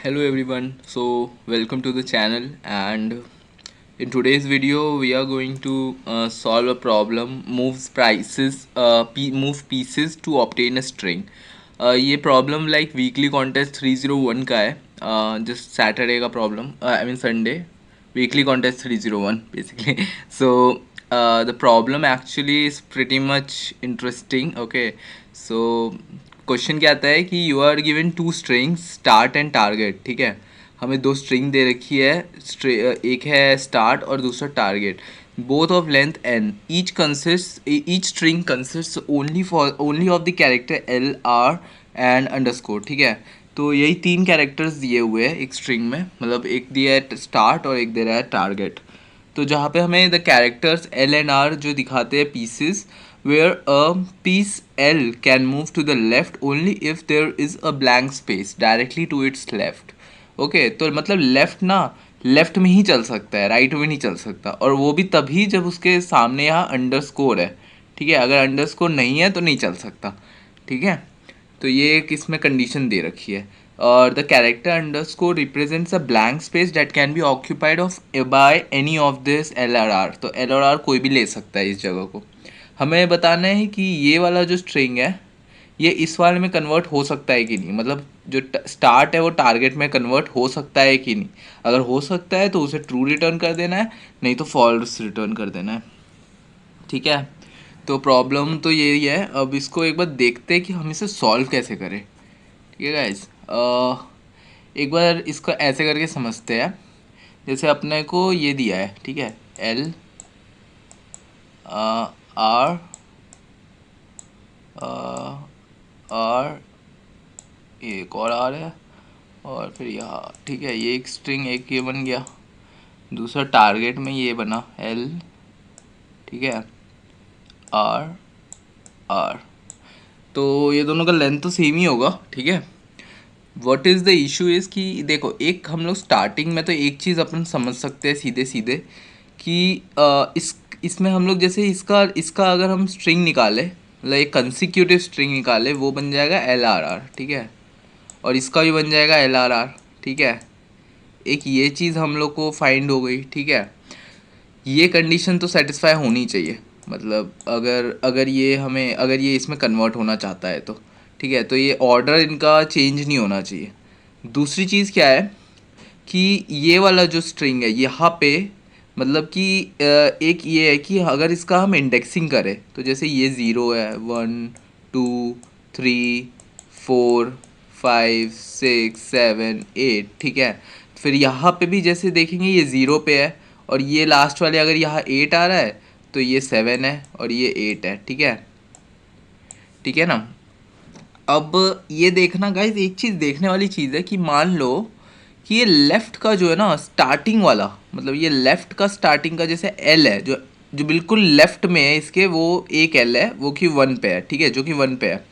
Hello everyone, so welcome to the channel, and in today's video we are going to solve a problem, move pieces to obtain a string. ये problem like weekly contest 301 का है, just Saturday का problem, I mean Sunday, weekly contest 301 basically. So the problem actually is pretty much interesting. Okay, so question क्या आता है कि you are given two strings start and target. ठीक है, हमें दो स्ट्रिंग दे रखी है, एक है स्टार्ट और दूसरा target, both of length N. Each string consist only of the character L R and underscore. ठीक है, तो यही तीन कैरेक्टर्स दिए हुए हैं एक स्ट्रिंग में, मतलब एक दिया है स्टार्ट और एक दे रहा है टारगेट. तो जहाँ पे हमें द कैरेक्टर्स एल एंड आर जो दिखाते हैं pieces, where a piece L can move to the left only if there is a blank space directly to its left. Okay, तो मतलब लेफ्ट ना, लेफ्ट में ही चल सकता है, राइट में नहीं चल सकता, और वो भी तभी जब उसके सामने यहाँ अंडरस्कोर है. ठीक है, अगर अंडरस्कोर नहीं है तो नहीं चल सकता. ठीक है, तो ये एक इसमें कंडीशन दे रखी है. और the character underscore represents a blank space that can be occupied of by any of this L R R. तो एल आर आर कोई भी ले सकता है इस जगह को. हमें बताना है कि ये वाला जो स्ट्रिंग है ये इस वाले में कन्वर्ट हो सकता है कि नहीं, मतलब जो स्टार्ट है वो टारगेट में कन्वर्ट हो सकता है कि नहीं. अगर हो सकता है तो उसे ट्रू रिटर्न कर देना है, नहीं तो फॉल्स रिटर्न कर देना है. ठीक है, तो प्रॉब्लम तो यही है. अब इसको एक बार देखते हैं कि हम इसे सॉल्व कैसे करें. ठीक है गाइस, एक बार इसको ऐसे करके समझते हैं. जैसे अपने को ये दिया है, ठीक है, एल आर आर, एक और आर है, और फिर यहाँ. ठीक है, ये एक स्ट्रिंग एक ये बन गया. दूसरा टारगेट में ये बना एल. ठीक है, आर आर, तो ये दोनों का लेंथ तो सेम ही होगा. ठीक है, what is the issue is कि देखो, एक हम लोग स्टार्टिंग में तो एक चीज़ अपन समझ सकते हैं सीधे सीधे कि इसमें हम लोग जैसे इसका इसका अगर हम स्ट्रिंग निकाले, मतलब एक कंसिक्यूटिव स्ट्रिंग निकाले, वो बन जाएगा एल आर आर. ठीक है, और इसका भी बन जाएगा एल आर आर. ठीक है, एक ये चीज़ हम लोग को फाइंड हो गई. ठीक है, ये कंडीशन तो सेटिस्फाई होनी चाहिए, मतलब अगर अगर ये हमें अगर ये इसमें कन्वर्ट होना चाहता है तो. ठीक है, तो ये ऑर्डर इनका चेंज नहीं होना चाहिए. दूसरी चीज़ क्या है कि ये वाला जो स्ट्रिंग है यहाँ पे, मतलब कि एक ये है कि अगर इसका हम इंडेक्सिंग करें तो जैसे ये ज़ीरो है, 1 2 3 4 5 6 7 8. ठीक है, फिर यहाँ पे भी जैसे देखेंगे ये ज़ीरो पे है, और ये लास्ट वाले अगर यहाँ 8 आ रहा है तो ये 7 है और ये 8 है. ठीक है, ठीक है ना. अब ये देखना गाइज, एक चीज़ देखने वाली चीज़ है कि मान लो कि ये लेफ़्ट का जो है ना स्टार्टिंग वाला, मतलब ये लेफ़्ट का स्टार्टिंग का जैसे एल है, जो जो बिल्कुल लेफ़्ट में है इसके, वो एक एल है वो कि 1 पे है. ठीक है, जो कि 1 पे है,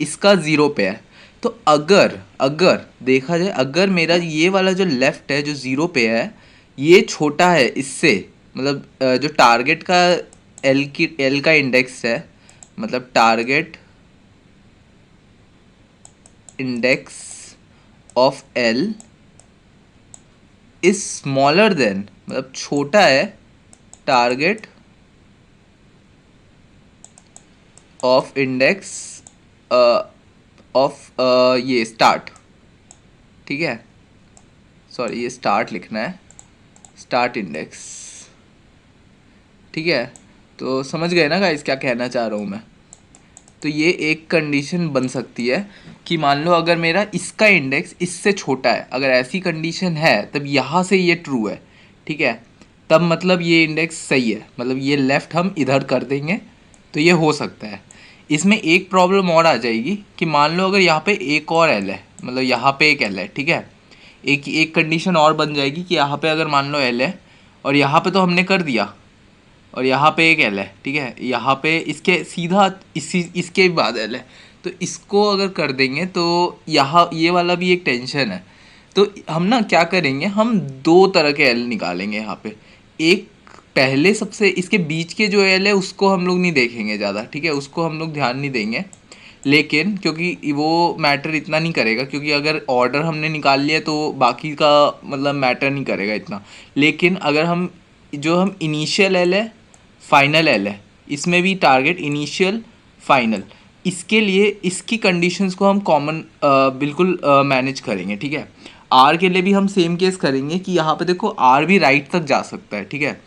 इसका 0 पे है. तो अगर अगर देखा जाए, अगर मेरा ये वाला जो लेफ़्ट है जो 0 पे है ये छोटा है इससे, मतलब जो टारगेट का एल का इंडेक्स है, मतलब target index of L is smaller than, मतलब छोटा है टारगेट ऑफ इंडेक्स ऑफ ये स्टार्ट. ठीक है, सॉरी ये स्टार्ट लिखना है, स्टार्ट इंडेक्स. ठीक है, तो समझ गए ना गाइस क्या कहना चाह रहा हूँ मैं. तो ये एक कंडीशन बन सकती है कि मान लो अगर मेरा इसका इंडेक्स इससे छोटा है, अगर ऐसी कंडीशन है तब यहाँ से ये ट्रू है. ठीक है, तब मतलब ये इंडेक्स सही है, मतलब ये लेफ़्ट हम इधर कर देंगे तो ये हो सकता है. इसमें एक प्रॉब्लम और आ जाएगी कि मान लो अगर यहाँ पे एक और एल है, मतलब यहाँ पे एक एल है. ठीक है, एक एक कंडीशन और बन जाएगी कि यहाँ पे अगर मान लो एल है और यहाँ पे तो हमने कर दिया, और यहाँ पे एक एल है. ठीक है, यहाँ पे इसके सीधा इसके भी बाद एल है, तो इसको अगर कर देंगे तो यहाँ ये वाला भी एक टेंशन है. तो हम ना क्या करेंगे, हम दो तरह के एल निकालेंगे यहाँ पे. एक पहले सबसे इसके बीच के जो एल है उसको हम लोग नहीं देखेंगे ज़्यादा. ठीक है, उसको हम लोग ध्यान नहीं देंगे. लेकिन क्योंकि वो मैटर इतना नहीं करेगा, क्योंकि अगर ऑर्डर हमने निकाल लिया तो बाकी का मतलब मैटर नहीं करेगा इतना। लेकिन अगर हम इनिशियल एल है, फाइनल एल है, इसमें भी टारगेट इनिशियल फाइनल, इसके लिए इसकी कंडीशंस को हम कॉमन बिल्कुल मैनेज करेंगे, ठीक है। आर के लिए भी हम सेम केस करेंगे कि यहाँ पे देखो आर भी राइट तक जा सकता है, ठीक है।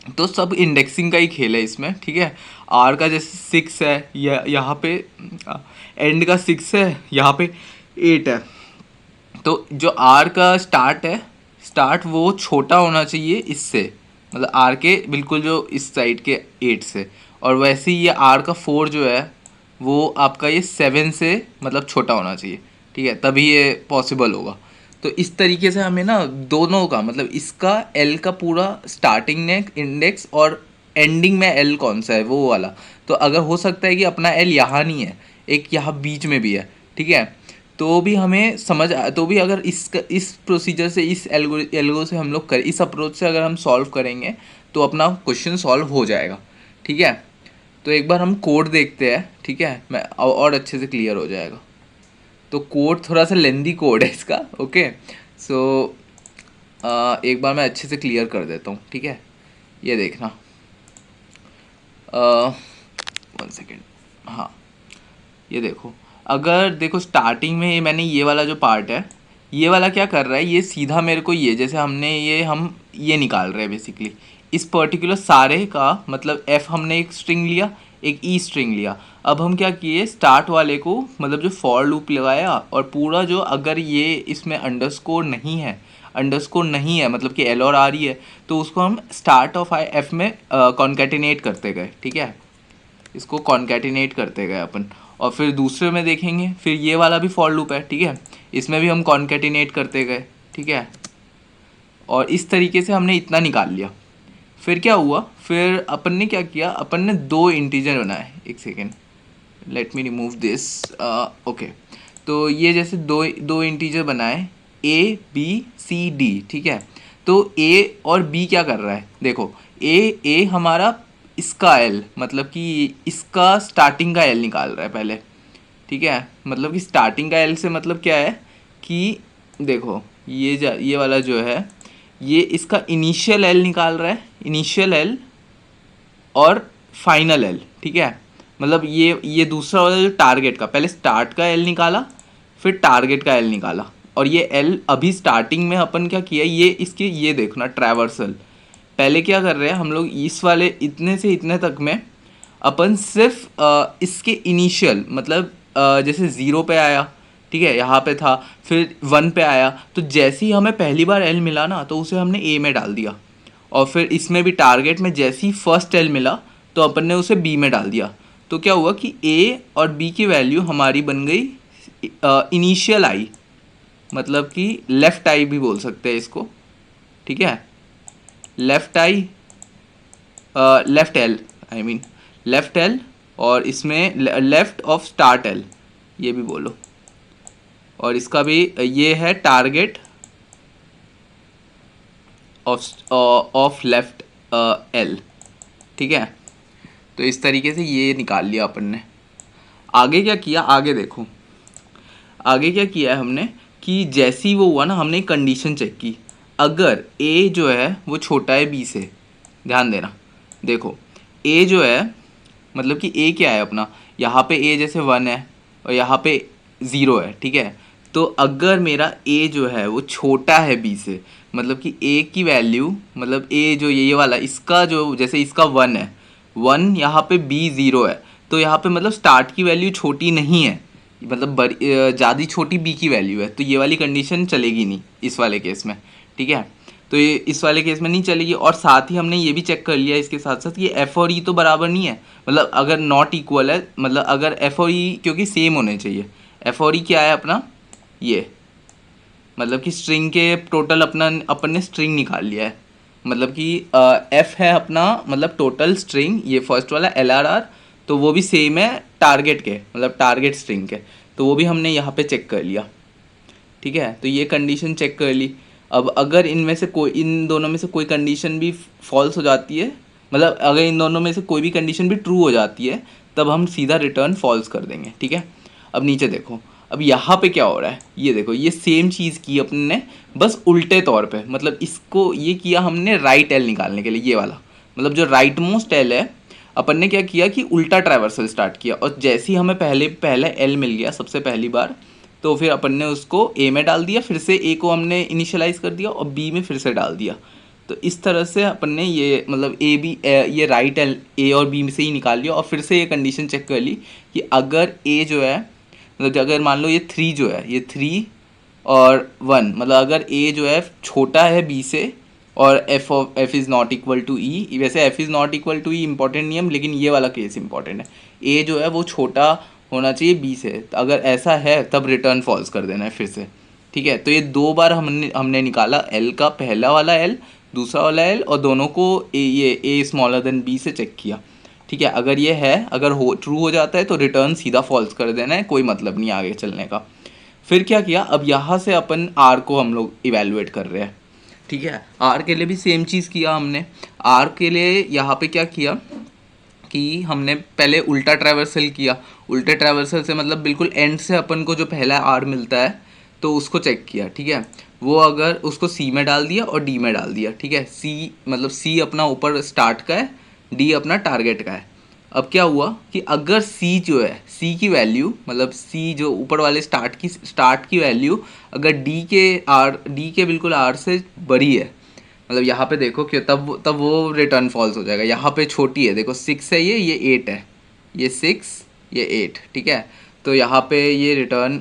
तो सब इंडेक्सिंग का ही खेल है इसमें, ठीक है। आर का जैसे 6 है, यहाँ पे एंड का 6 है, यहाँ पे 8 है। तो जो आर का स्टार्ट वो छोटा होना चाहिए इससे, मतलब आर के बिल्कुल जो इस साइड के 8 से, और वैसे ही ये आर का 4 जो है वो आपका ये 7 से मतलब छोटा होना चाहिए, ठीक है, तभी ये पॉसिबल होगा। तो इस तरीके से हमें ना दोनों का मतलब इसका एल का पूरा स्टार्टिंग ने इंडेक्स और एंडिंग में एल कौन सा है वो वाला, तो अगर हो सकता है कि अपना एल यहाँ नहीं है, एक यहाँ बीच में भी है, ठीक है, तो भी हमें तो भी अगर इस प्रोसीजर से, इस एल्गो से हम लोग इस अप्रोच से अगर हम सॉल्व करेंगे तो अपना क्वेश्चन सॉल्व हो जाएगा, ठीक है। तो एक बार हम कोड देखते हैं, ठीक है, मैं और अच्छे से क्लियर हो जाएगा। तो कोड थोड़ा सा लेंदी कोड है इसका, ओके। सो एक बार मैं अच्छे से क्लियर कर देता हूँ, ठीक है। ये देखना, 1 सेकेंड, हाँ, ये देखो, अगर देखो स्टार्टिंग में मैंने ये वाला जो पार्ट है, ये वाला क्या कर रहा है, ये सीधा मेरे को ये जैसे हम ये निकाल रहे हैं बेसिकली इस पर्टिकुलर सारे का मतलब एफ हमने एक स्ट्रिंग लिया, एक ई स्ट्रिंग लिया। अब हम क्या किए, स्टार्ट वाले को मतलब जो फॉर लूप लगाया, और पूरा जो अगर ये इसमें अंडरस्कोर नहीं है मतलब कि एल और आ रही है, तो उसको हम स्टार्ट ऑफ एफ में कॉन्केटिनेट करते गए, ठीक है, इसको कॉन्केटिनेट करते गए अपन। और फिर दूसरे में देखेंगे, फिर ये वाला भी फॉर लूप है, ठीक है, इसमें भी हम कॉन्केटिनेट करते गए, ठीक है। और इस तरीके से हमने इतना निकाल लिया। फिर क्या हुआ, फिर अपन ने क्या किया, अपन ने दो इंटीजर बनाए, एक second, let me remove this, okay. तो ये जैसे दो दो इंटीजर बनाए, ए बी सी डी, ठीक है। तो ए और बी क्या कर रहा है, देखो, ए हमारा इसका एल मतलब कि इसका स्टार्टिंग का एल निकाल रहा है पहले, ठीक है। मतलब कि स्टार्टिंग का एल से मतलब क्या है कि देखो ये वाला जो है ये इसका इनिशियल एल निकाल रहा है, इनिशियल एल और फाइनल एल, ठीक है। मतलब ये दूसरा वाला जो टारगेट का, पहले स्टार्ट का एल निकाला, फिर टारगेट का एल निकाला, और ये एल अभी स्टार्टिंग में अपन क्या किया, ये इसके ये देखना ट्रैवर्सल, पहले क्या कर रहे हैं हम लोग, इस वाले इतने से इतने तक में अपन सिर्फ इसके इनिशियल मतलब जैसे 0 पे आया, ठीक है, यहाँ पे था, फिर 1 पे आया, तो जैसे ही हमें पहली बार एल मिला ना तो उसे हमने ए में डाल दिया, और फिर इसमें भी टारगेट में जैसे ही फर्स्ट एल मिला तो अपन ने उसे बी में डाल दिया। तो क्या हुआ कि ए और बी की वैल्यू हमारी बन गई इनिशियल आई, मतलब कि लेफ़्ट आई भी बोल सकते हैं इसको, ठीक है, left I, left L, I mean left L, और इसमें लेफ़्ट ऑफ स्टार्ट एल ये भी बोलो, और इसका भी ये है टारगेट ऑफ लेफ़्ट एल, ठीक है। तो इस तरीके से ये निकाल लिया अपन ने। आगे क्या किया, आगे देखो, आगे क्या किया है हमने कि जैसे ही वो हुआ ना, हमने एक कंडीशन चेक की, अगर ए जो है वो छोटा है बी से, ध्यान देना, देखो ए जो है मतलब कि ए क्या है अपना, यहाँ पे ए जैसे 1 है और यहाँ पे 0 है, ठीक है। तो अगर मेरा ए जो है वो छोटा है बी से, मतलब कि ए की वैल्यू मतलब ए जो ये वाला इसका जो जैसे इसका 1 है, 1 यहाँ पे बी 0 है, तो यहाँ पे मतलब स्टार्ट की वैल्यू छोटी नहीं है, मतलब ज़्यादा छोटी बी की वैल्यू है, तो ये वाली कंडीशन चलेगी नहीं इस वाले केस में, ठीक है। तो ये इस वाले केस में नहीं चलेगी। और साथ ही हमने ये भी चेक कर लिया इसके साथ साथ, ये एफ और ई तो बराबर नहीं है, मतलब अगर नॉट इक्वल है, मतलब अगर एफ और ई क्योंकि सेम होने चाहिए, एफ और ई क्या है अपना ये, मतलब कि स्ट्रिंग के टोटल अपन ने स्ट्रिंग निकाल लिया है, मतलब कि एफ है अपना मतलब टोटल स्ट्रिंग, ये फर्स्ट वाला एल आर आर, तो वो भी सेम है टारगेट के मतलब टारगेट स्ट्रिंग के, तो वो भी हमने यहाँ पे चेक कर लिया, ठीक है। तो ये कंडीशन चेक कर ली। अब अगर इन दोनों में से कोई कंडीशन भी फॉल्स हो जाती है, मतलब अगर इन दोनों में से कोई भी कंडीशन भी ट्रू हो जाती है, तब हम सीधा रिटर्न फॉल्स कर देंगे, ठीक है। अब नीचे देखो, अब यहाँ पे क्या हो रहा है, ये देखो, ये सेम चीज़ की अपने ने बस उल्टे तौर पे, मतलब इसको ये किया हमने राइट एल निकालने के लिए, ये वाला मतलब जो राइट मोस्ट एल है, अपन ने क्या किया कि उल्टा ट्रैवर्सल स्टार्ट किया, और जैसे ही हमें पहले एल मिल गया सबसे पहली बार, तो फिर अपन ने उसको ए में डाल दिया, फिर से ए को हमने इनिशियलाइज कर दिया और बी में फिर से डाल दिया। तो इस तरह से अपन ने ये मतलब ये राइट एल ए और बी में से ही निकाल लिया, और फिर से ये कंडीशन चेक कर ली कि अगर ए जो है, मतलब अगर मान लो ये 3 जो है, ये 3 और 1, मतलब अगर ए जो है छोटा है बी से, और F is not equal to E, वैसे F is not equal to E important नहीं है, लेकिन ये वाला केस इंपॉर्टेंट है, ए जो है वो छोटा होना चाहिए बी से, तो अगर ऐसा है तब रिटर्न फॉल्स कर देना है फिर से, ठीक है। तो ये 2 बार हमने निकाला एल का, पहला वाला एल, दूसरा वाला एल, और दोनों को ये ए स्मॉलर देन बी से चेक किया, ठीक है। अगर ये है, अगर ट्रू हो जाता है तो रिटर्न सीधा फॉल्स कर देना है, कोई मतलब नहीं आगे चलने का। फिर क्या किया, अब यहाँ से अपन आर को हम लोग इवेलुएट कर रहे हैं, ठीक है। आर के लिए भी सेम चीज़ किया हमने। आर के लिए यहाँ पे क्या किया कि हमने पहले उल्टा ट्रैवर्सल किया, उल्टे ट्रैवर्सल से मतलब बिल्कुल एंड से अपन को जो पहला आर मिलता है तो उसको चेक किया, ठीक है। वो अगर उसको सी में डाल दिया और डी में डाल दिया, ठीक है। सी मतलब सी अपना ऊपर स्टार्ट का है, डी अपना टारगेट का है। अब क्या हुआ कि अगर सी जो है, सी की वैल्यू, मतलब सी जो ऊपर वाले स्टार्ट की वैल्यू अगर डी के बिल्कुल आर से बड़ी है, मतलब यहाँ पे देखो कि तब वो रिटर्न फॉल्स हो जाएगा। यहाँ पे छोटी है, देखो 6 है, ये 8 है, ये 6 ये 8, ठीक है। तो यहाँ पे ये रिटर्न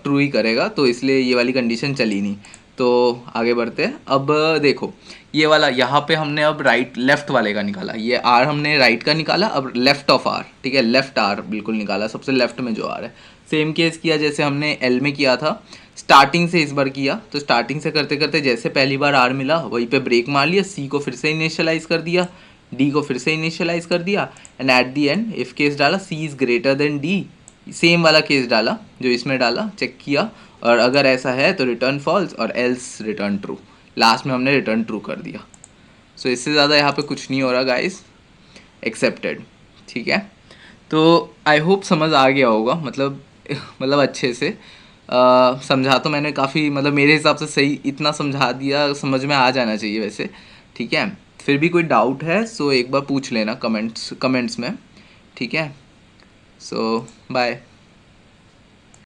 ट्रू ही करेगा, तो इसलिए ये वाली कंडीशन चली नहीं। तो आगे बढ़ते हैं। अब देखो ये वाला, यहाँ पे हमने अब राइट लेफ्ट वाले का निकाला, ये आर हमने राइट का निकाला, अब लेफ्ट ऑफ आर, ठीक है, लेफ्ट आर बिल्कुल निकाला, सबसे लेफ्ट में जो आर है। सेम केस किया जैसे हमने एल में किया था, स्टार्टिंग से इस बार किया, तो स्टार्टिंग से करते करते जैसे पहली बार आर मिला वहीं पे ब्रेक मार लिया, सी को फिर से इनिशियलाइज कर दिया, डी को फिर से इनिशियलाइज कर दिया, and at the end if case डाला C is greater than D, same वाला केस डाला जो इसमें डाला, चेक किया, और अगर ऐसा है तो रिटर्न फॉल्स और एल्स रिटर्न ट्रू। लास्ट में हमने रिटर्न ट्रू कर दिया। सो इससे ज़्यादा यहाँ पे कुछ नहीं हो रहा गाइस, एक्सेप्टेड, ठीक है। तो आई होप समझ आ गया होगा, मतलब अच्छे से समझा तो मैंने काफ़ी, मतलब मेरे हिसाब से सही इतना समझा दिया, समझ में आ जाना चाहिए वैसे, ठीक है। फिर भी कोई डाउट है सो एक बार पूछ लेना कमेंट्स में, ठीक है। सो बाय।